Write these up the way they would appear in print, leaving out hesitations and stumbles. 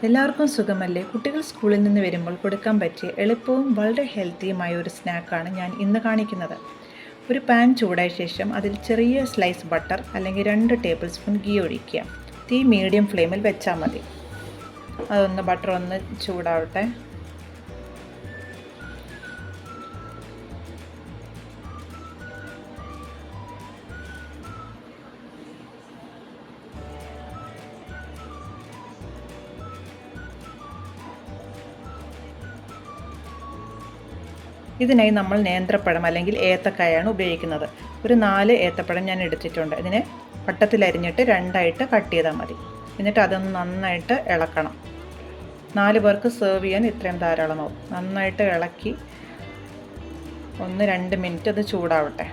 എല്ലാവർക്കും സുഖമല്ലേ? കുട്ടികൾ സ്കൂളിൽ നിന്ന് വരുമ്പോൾ കൊടുക്കാൻ പറ്റിയ എളുപ്പവും വളരെ ഹെൽത്തിയുമായ ഒരു സ്നാക്കാണ് ഞാൻ ഇന്ന് കാണിക്കുന്നത്. ഒരു പാൻ ചൂടായ ശേഷം അതിൽ ചെറിയ സ്ലൈസ് ബട്ടർ അല്ലെങ്കിൽ 2 ടേബിൾ സ്പൂൺ ഗീ ഒഴിക്കുക. തീ മീഡിയം ഫ്ലെയിമിൽ വെച്ചാൽ മതി. ബട്ടർ ഒന്ന് ചൂടാവട്ടെ. ഇതിനായി നമ്മൾ നേന്ത്രപ്പഴം അല്ലെങ്കിൽ ഏത്തക്കായാണ് ഉപയോഗിക്കുന്നത്. ഒരു 4 ഏത്തപ്പഴം ഞാൻ എടുത്തിട്ടുണ്ട്. ഇതിനെ വട്ടത്തിലരിഞ്ഞിട്ട് 2ആയിട്ട് കട്ട് ചെയ്താൽ മതി. എന്നിട്ട് അതൊന്ന് നന്നായിട്ട് ഇളക്കണം. 4 പേർക്ക് സെർവ് ചെയ്യാൻ ഇത്രയും ധാരാളമാവും. നന്നായിട്ട് ഇളക്കി 1-2 മിനിറ്റ് അത് ചൂടാവട്ടെ.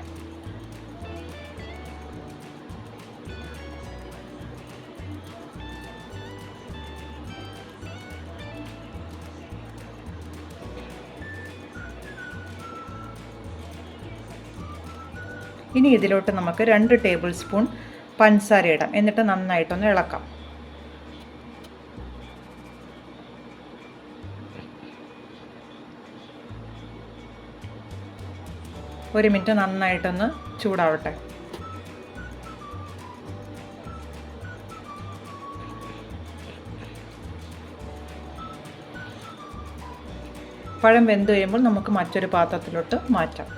ഇനി ഇതിലോട്ട് നമുക്ക് 2 ടേബിൾ സ്പൂൺ പഞ്ചസാര ഇടാം. എന്നിട്ട് നന്നായിട്ടൊന്ന് ഇളക്കാം. ഒരു മിനിറ്റ് നന്നായിട്ടൊന്ന് ചൂടാവട്ടെ. പഴം വെന്ത് കഴിയുമ്പോൾ നമുക്ക് മറ്റൊരു പാത്രത്തിലോട്ട് മാറ്റാം.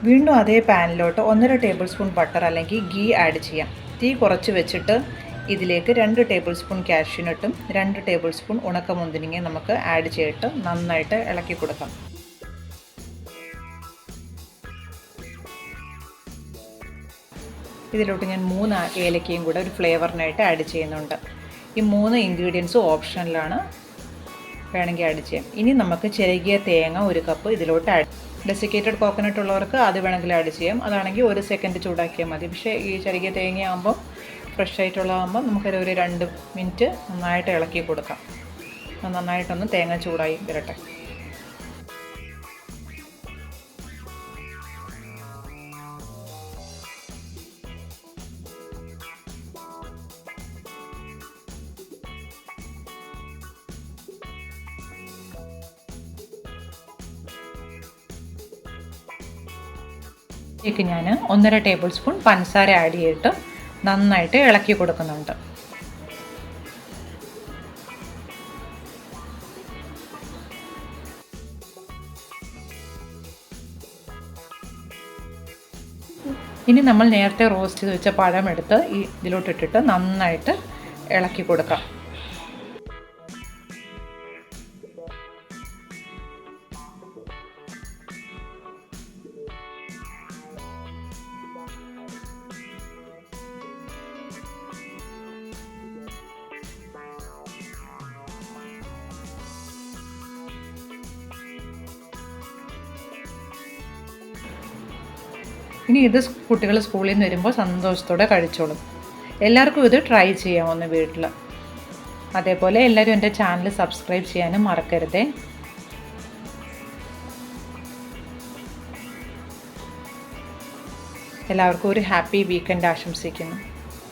വീണ്ടും അതേ പാനിലോട്ട് 1.5 ടേബിൾ സ്പൂൺ ബട്ടർ അല്ലെങ്കിൽ ഗീ ആഡ് ചെയ്യാം. തീ കുറച്ച് വെച്ചിട്ട് ഇതിലേക്ക് 2 ടേബിൾ സ്പൂൺ കാഷ്യൂനട്ടും 2 ടേബിൾ സ്പൂൺ ഉണക്കമുന്തിരിങ്ങയും നമുക്ക് ആഡ് ചെയ്തിട്ട് നന്നായിട്ട് ഇളക്കി കൊടുക്കാം. ഇതിലോട്ട് ഞാൻ 3 ഏലക്കയും കൂടെ ഒരു ഫ്ലേവറിനായിട്ട് ആഡ് ചെയ്യുന്നുണ്ട്. ഈ 3 ഇൻഗ്രീഡിയൻസും ഓപ്ഷനിലാണ്, വേണമെങ്കിൽ ആഡ് ചെയ്യാം. ഇനി നമുക്ക് ചിരകിയ തേങ്ങ 1 കപ്പ് ഇതിലോട്ട് ആഡ്. ഡെസിക്കേറ്റഡ് കോക്കനട്ട് ഉള്ളവർക്ക് അത് വേണമെങ്കിൽ ആഡ് ചെയ്യാം. അതാണെങ്കിൽ 1 സെക്കൻഡ് ചൂടാക്കിയാൽ മതി. പക്ഷേ ഈ ചെറിയ തേങ്ങയാകുമ്പോൾ ഫ്രഷ് ആയിട്ടുള്ളതാകുമ്പോൾ നമുക്കൊരു 2 മിനിറ്റ് നന്നായിട്ട് ഇളക്കി കൊടുക്കാം. നന്നായിട്ടൊന്ന് തേങ്ങ ചൂടായി വരട്ടെ. ഇതിലേക്ക് ഞാൻ 1.5 ടേബിൾ സ്പൂൺ പഞ്ചസാര ആഡ് ചെയ്തിട്ട് നന്നായിട്ട് ഇളക്കി കൊടുക്കുന്നുണ്ട്. ഇനി നമ്മൾ നേരത്തെ റോസ്റ്റ് ചെയ്ത് വെച്ച പഴം എടുത്ത് ഇതിലോട്ടിട്ടിട്ട് നന്നായിട്ട് ഇളക്കി കൊടുക്കാം. ഇനി ഇത് കുട്ടികൾ സ്കൂളിൽ നിന്ന് വരുമ്പോൾ സന്തോഷത്തോടെ കഴിച്ചോളും. എല്ലാവർക്കും ഇത് ട്രൈ ചെയ്യാമെന്ന് വീട്ടിൽ. അതേപോലെ എല്ലാവരും എൻ്റെ ചാനൽ സബ്സ്ക്രൈബ് ചെയ്യാനും മറക്കരുതേ. എല്ലാവർക്കും ഒരു ഹാപ്പി വീക്കെൻഡ് ആശംസിക്കുന്നു.